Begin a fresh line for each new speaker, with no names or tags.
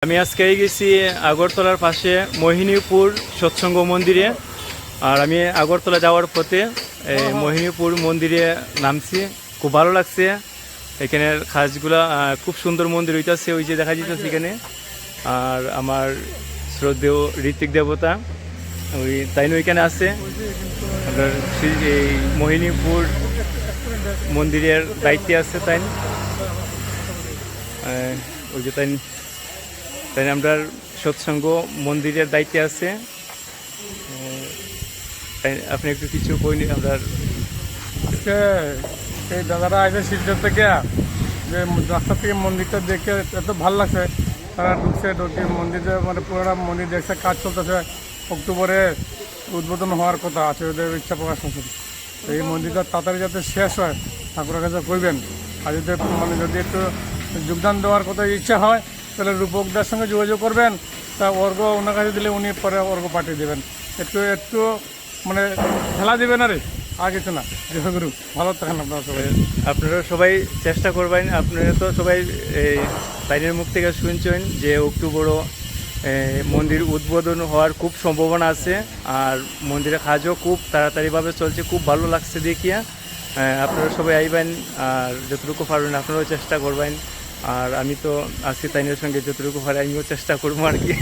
আমি আজকে গেছি আগরতলার পাশে মোহিনীপুর সৎসঙ্গ মন্দিরে। আর আমি আগরতলা যাওয়ার পথে এই মোহিনীপুর মন্দিরে নামছি। খুব ভালো লাগছে, এখানের খাসগুলা খুব সুন্দর মন্দির হইতেছে, ওই যে দেখা যেতেছে এখানে। আর আমার শ্রদ্ধেয় ঋত্বিক দেবতা ওই তাই ওইখানে আছে। আপনার এই মোহিনীপুর মন্দিরের দায়িত্বে আছে তাই ওই যে তাই তাই আমরা সৎসঙ্গ মন্দিরের দায়িত্বে আছে। আপনি একটু কিছু কইনি আমরা
আজকে এই দাদারা আসে শিলচর থেকে, যে রাস্তা থেকে মন্দিরটা দেখে এত ভালো লাগছে। তারা ঢুকে মন্দিরে মানে পুরোটা মন্দির দেখছে, কাজ চলতেছে। অক্টোবরে উদ্বোধন হওয়ার কথা আছে, ওদের ইচ্ছা প্রকাশ করছে। এই মন্দিরটা তাড়াতাড়ি যাতে শেষ হয় ঠাকুরের কাছে করবেন। আর যদি মানে যদি একটু যোগদান দেওয়ার কথা ইচ্ছা হয় তাহলে রূপকদার সঙ্গে যোগাযোগ করবেন। তা অর্ঘ ওনার কাছে দিলে উনি পরে অর্ঘ পাঠিয়ে দেবেন। একটু একটু মানে খেলা দেবেন আরে, আর কিছু না। জয়গুরু, ভালো থাকেন আপনারা সবাই।
আপনারা সবাই চেষ্টা করবেন। আপনারা তো সবাই এই তাইনের মুখ থেকে শুনছেন যে অক্টোবরও মন্দির উদ্বোধন হওয়ার খুব সম্ভাবনা আছে। আর মন্দিরের কাজও খুব তাড়াতাড়িভাবে চলছে, খুব ভালো লাগছে দেখিয়া। আপনারা সবাই আইবেন আর যতটুকু পারবেন আপনারাও চেষ্টা করবেন। আর আমি তো আজকে তাইনের সঙ্গে যতটুকু পারি আমিও চেষ্টা করবো আর কি।